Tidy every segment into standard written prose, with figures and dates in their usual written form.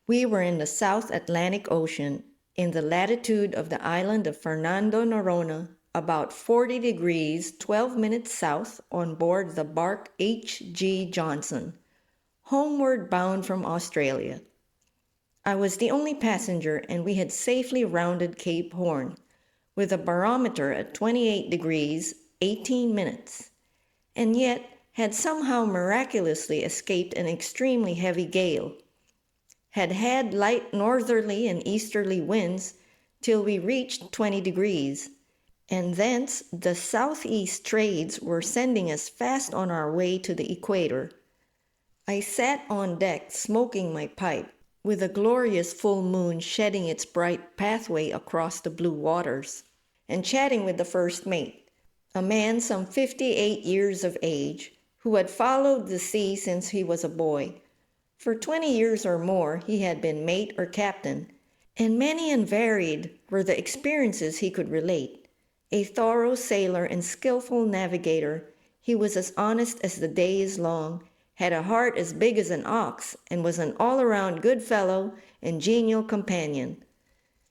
We were in the South Atlantic Ocean, in the latitude of the island of Fernando Noronha, about 40 degrees 12 minutes south, on board the bark H.G. Johnson, homeward bound from Australia. I was the only passenger, and we had safely rounded Cape Horn, with a barometer at 28 degrees 18 minutes, and yet had somehow miraculously escaped an extremely heavy gale, had light northerly and easterly winds till we reached 20 degrees, and thence the southeast trades were sending us fast on our way to the equator. I sat on deck smoking my pipe, with a glorious full moon shedding its bright pathway across the blue waters, and chatting with the first mate, a man some 58 years of age, who had followed the sea since he was a boy. For 20 years or more he had been mate or captain, and many and varied were the experiences he could relate. A thorough sailor and skillful navigator, he was as honest as the day is long, had a heart as big as an ox, and was an all-around good fellow and genial companion.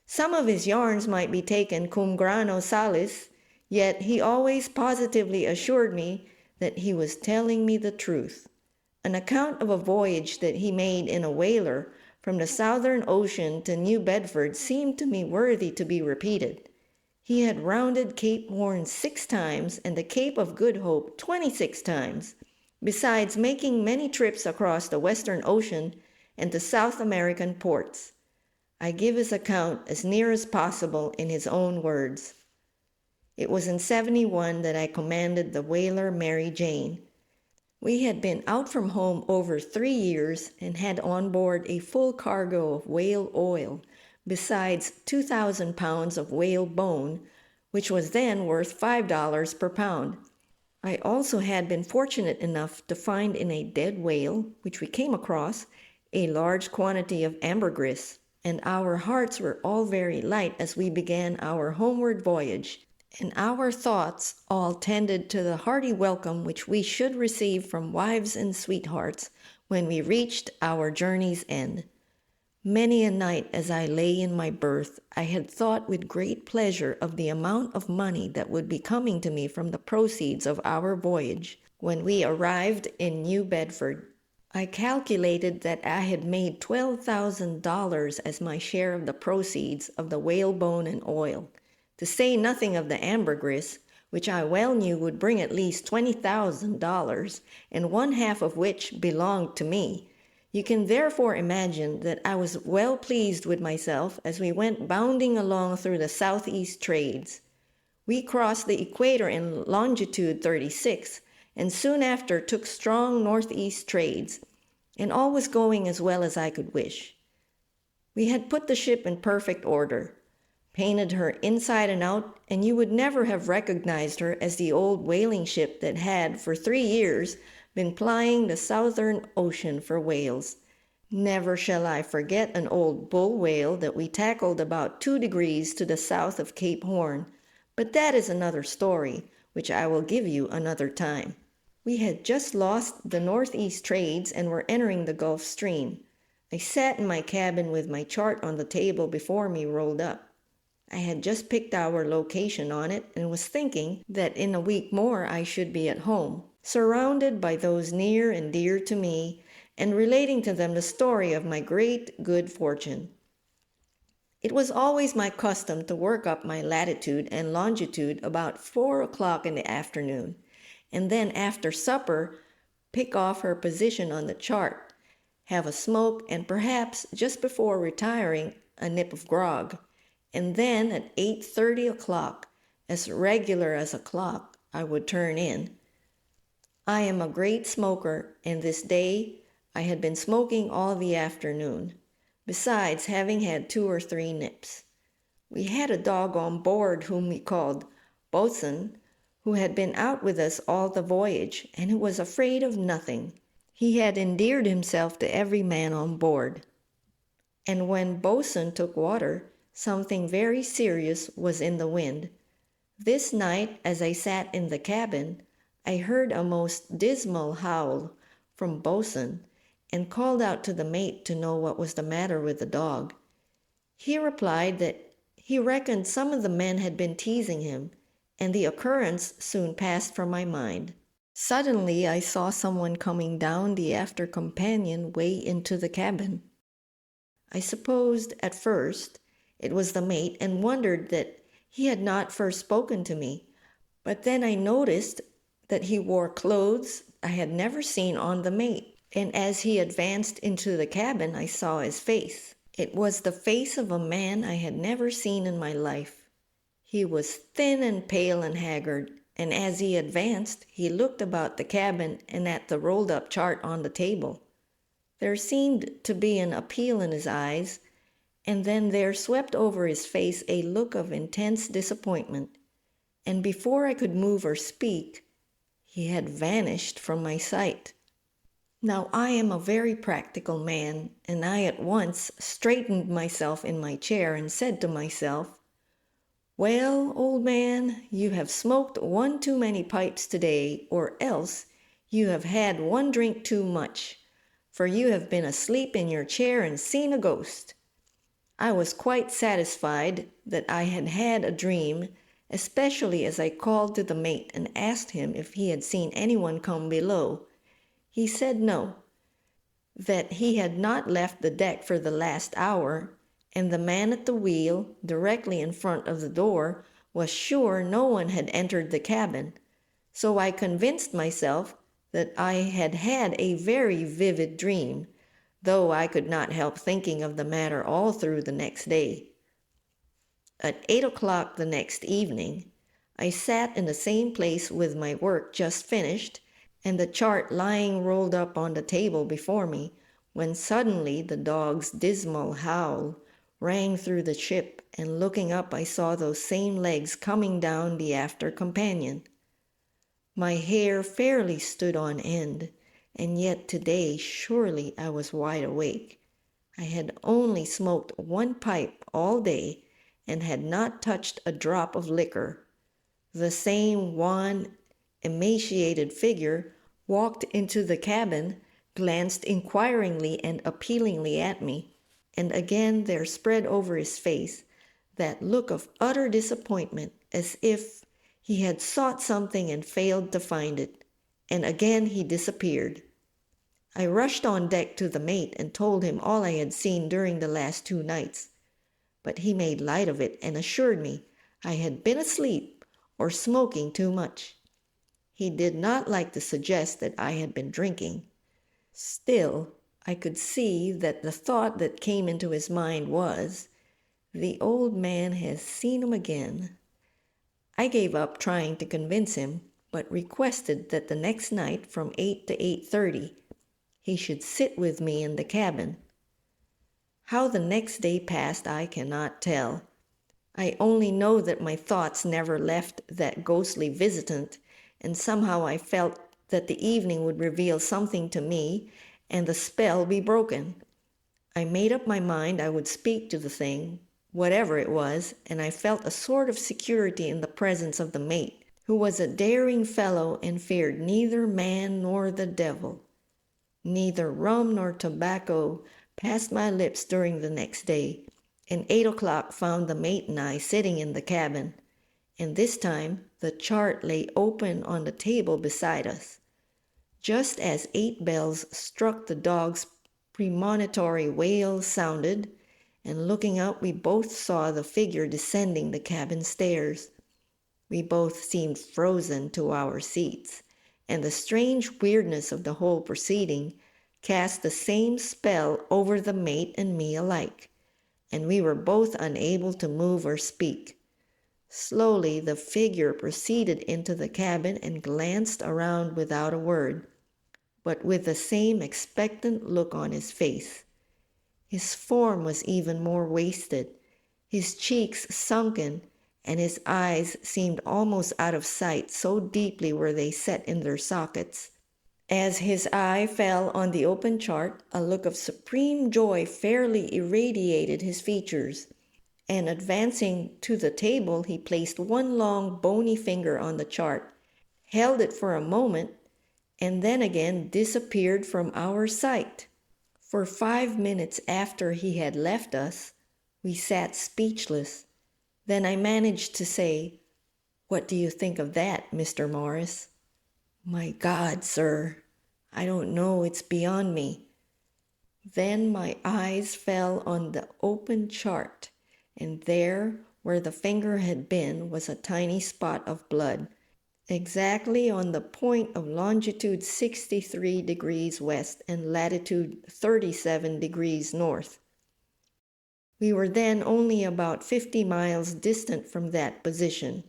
Some of his yarns might be taken cum grano salis, yet he always positively assured me that he was telling me the truth. An account of a voyage that he made in a whaler from the Southern Ocean to New Bedford seemed to me worthy to be repeated. He had rounded Cape Horn 6 times and the Cape of Good Hope 26 times, besides making many trips across the Western Ocean and to South American ports. I give his account as near as possible in his own words. It was in '71 that I commanded the whaler Mary Jane. We had been out from home over 3 years and had on board a full cargo of whale oil, besides 2,000 pounds of whale bone, which was then worth $5 per pound. I also had been fortunate enough to find in a dead whale, which we came across, a large quantity of ambergris, and our hearts were all very light as we began our homeward voyage, and our thoughts all tended to the hearty welcome which we should receive from wives and sweethearts when we reached our journey's end. Many a night as I lay in my berth, I had thought with great pleasure of the amount of money that would be coming to me from the proceeds of our voyage when we arrived in New Bedford. I calculated that I had made $12,000 as my share of the proceeds of the whalebone and oil, to say nothing of the ambergris, which I well knew would bring at least $20,000, and one half of which belonged to me. You can therefore imagine that I was well pleased with myself as we went bounding along through the southeast trades. We crossed the equator in longitude 36, and soon after took strong northeast trades, and all was going as well as I could wish. We had put the ship in perfect order, painted her inside and out, and you would never have recognized her as the old whaling ship that had, for 3 years, been plying the Southern Ocean for whales. Never shall I forget an old bull whale that we tackled about 2 degrees to the south of Cape Horn, but that is another story, which I will give you another time. We had just lost the northeast trades and were entering the Gulf Stream. I sat in my cabin with my chart on the table before me rolled up. I had just picked our location on it and was thinking that in a week more I should be at home, surrounded by those near and dear to me, and relating to them the story of my great good fortune. It was always my custom to work up my latitude and longitude about 4 o'clock in the afternoon, and then after supper pick off her position on the chart, have a smoke, and perhaps just before retiring a nip of grog. And then at 8:30 o'clock, as regular as a clock, I would turn in. I am a great smoker, and this day I had been smoking all the afternoon, besides having had 2 or 3 nips. We had a dog on board whom we called Boatswain, who had been out with us all the voyage, and who was afraid of nothing. He had endeared himself to every man on board. And when Boatswain took water, something very serious was in the wind. This night, as I sat in the cabin, I heard a most dismal howl from Boatswain, and called out to the mate to know what was the matter with the dog. He replied that he reckoned some of the men had been teasing him, and the occurrence soon passed from my mind. Suddenly, I saw someone coming down the after companion way into the cabin. I supposed at first it was the mate and wondered that he had not first spoken to me, but then I noticed that he wore clothes I had never seen on the mate, and as he advanced into the cabin, I saw his face. It was the face of a man I had never seen in my life. He was thin and pale and haggard, and as he advanced, he looked about the cabin and at the rolled-up chart on the table. There seemed to be an appeal in his eyes, and then there swept over his face a look of intense disappointment, and before I could move or speak, he had vanished from my sight. Now I am a very practical man, and I at once straightened myself in my chair and said to myself, "Well, old man, you have smoked one too many pipes today, or else you have had one drink too much, for you have been asleep in your chair and seen a ghost." I was quite satisfied that I had had a dream, especially as I called to the mate and asked him if he had seen anyone come below. He said no, that he had not left the deck for the last hour, and the man at the wheel, directly in front of the door, was sure no one had entered the cabin. So I convinced myself that I had had a very vivid dream, though I could not help thinking of the matter all through the next day. At 8 o'clock the next evening, I sat in the same place with my work just finished and the chart lying rolled up on the table before me, when suddenly the dog's dismal howl rang through the ship, and looking up I saw those same legs coming down the after companion. My hair fairly stood on end, and yet today surely I was wide awake. I had only smoked one pipe all day and had not touched a drop of liquor. The same wan, emaciated figure walked into the cabin, glanced inquiringly and appealingly at me, and again there spread over his face that look of utter disappointment, as if he had sought something and failed to find it, and again he disappeared. I rushed on deck to the mate and told him all I had seen during the last 2 nights, but he made light of it and assured me I had been asleep or smoking too much. He did not like to suggest that I had been drinking. Still, I could see that the thought that came into his mind was, "The old man has seen him again." I gave up trying to convince him, but requested that the next night from 8 to 8:30 he should sit with me in the cabin. How the next day passed I cannot tell. I only know that my thoughts never left that ghostly visitant, and somehow I felt that the evening would reveal something to me and the spell be broken. I made up my mind I would speak to the thing, whatever it was, and I felt a sort of security in the presence of the mate, who was a daring fellow and feared neither man nor the devil. Neither rum nor tobacco passed my lips during the next day, and 8 o'clock found the mate and I sitting in the cabin, and this time the chart lay open on the table beside us. Just as 8 bells struck, the dog's premonitory wail sounded, and looking up we both saw the figure descending the cabin stairs. We both seemed frozen to our seats, and the strange weirdness of the whole proceeding cast the same spell over the mate and me alike, and we were both unable to move or speak. Slowly the figure proceeded into the cabin and glanced around without a word, but with the same expectant look on his face. His form was even more wasted, his cheeks sunken, and his eyes seemed almost out of sight, so deeply were they set in their sockets. As his eye fell on the open chart, a look of supreme joy fairly irradiated his features, and advancing to the table, he placed one long bony finger on the chart, held it for a moment, and then again disappeared from our sight. For 5 minutes after he had left us, we sat speechless. Then I managed to say, "What do you think of that, Mr. Morris?" "My God, sir, I don't know, it's beyond me." Then my eyes fell on the open chart, and there, where the finger had been, was a tiny spot of blood, exactly on the point of longitude 63 degrees west and latitude 37 degrees north. We were then only about 50 miles distant from that position,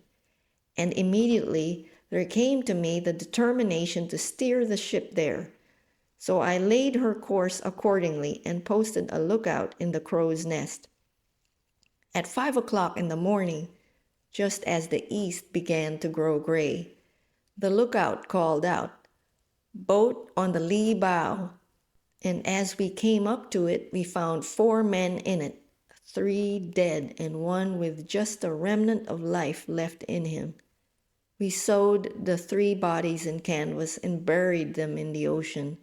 and immediately there came to me the determination to steer the ship there. So I laid her course accordingly and posted a lookout in the crow's nest. At 5 o'clock in the morning, just as the east began to grow gray, the lookout called out, "Boat on the lee bow." And as we came up to it, we found 4 men in it, 3 dead and 1 with just a remnant of life left in him. We sewed the 3 bodies in canvas and buried them in the ocean,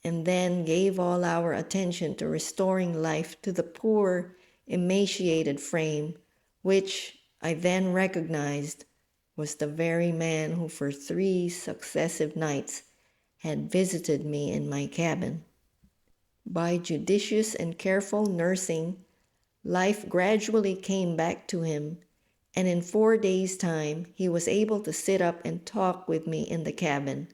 and then gave all our attention to restoring life to the poor, emaciated frame, which I then recognized was the very man who for 3 successive nights had visited me in my cabin. By judicious and careful nursing, life gradually came back to him, and in 4 days' time he was able to sit up and talk with me in the cabin.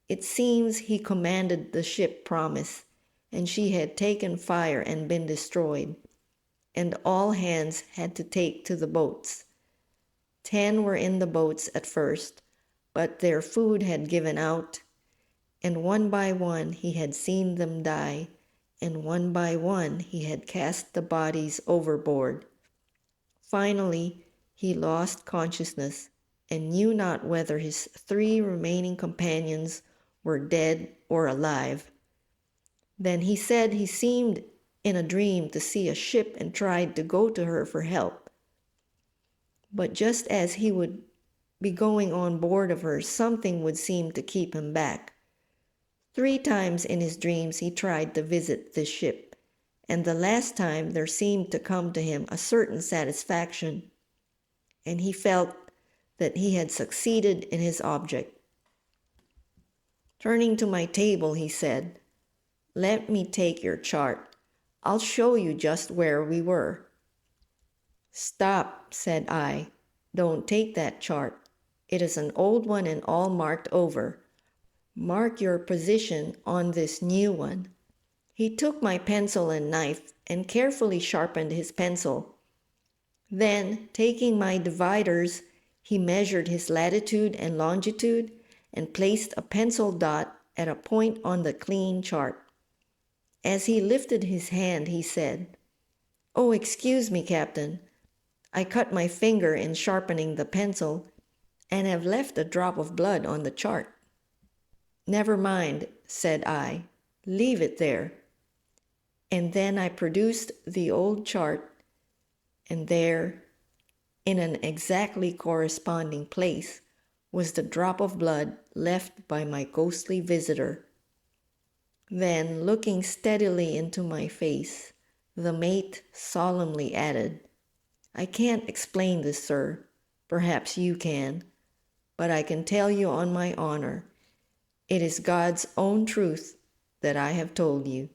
It seems he commanded the ship Promise, and she had taken fire and been destroyed, and all hands had to take to the boats. 10 were in the boats at first, but their food had given out, and one by one he had seen them die, and one by one he had cast the bodies overboard. Finally, he lost consciousness and knew not whether his 3 remaining companions were dead or alive. Then he said he seemed in a dream to see a ship and tried to go to her for help. But just as he would be going on board of her, something would seem to keep him back. 3 times in his dreams he tried to visit this ship, and the last time there seemed to come to him a certain satisfaction, and he felt that he had succeeded in his object. Turning to my table, he said, "Let me take your chart. I'll show you just where we were." "Stop," said I. "Don't take that chart. It is an old one and all marked over. Mark your position on this new one." He took my pencil and knife and carefully sharpened his pencil. Then, taking my dividers, he measured his latitude and longitude and placed a pencil dot at a point on the clean chart. As he lifted his hand, he said, "Oh, excuse me, Captain. I cut my finger in sharpening the pencil and have left a drop of blood on the chart." "Never mind," said I. "Leave it there." And then I produced the old chart, and there, in an exactly corresponding place, was the drop of blood left by my ghostly visitor. Then, looking steadily into my face, the mate solemnly added, "I can't explain this, sir. Perhaps you can. But I can tell you on my honor, it is God's own truth that I have told you."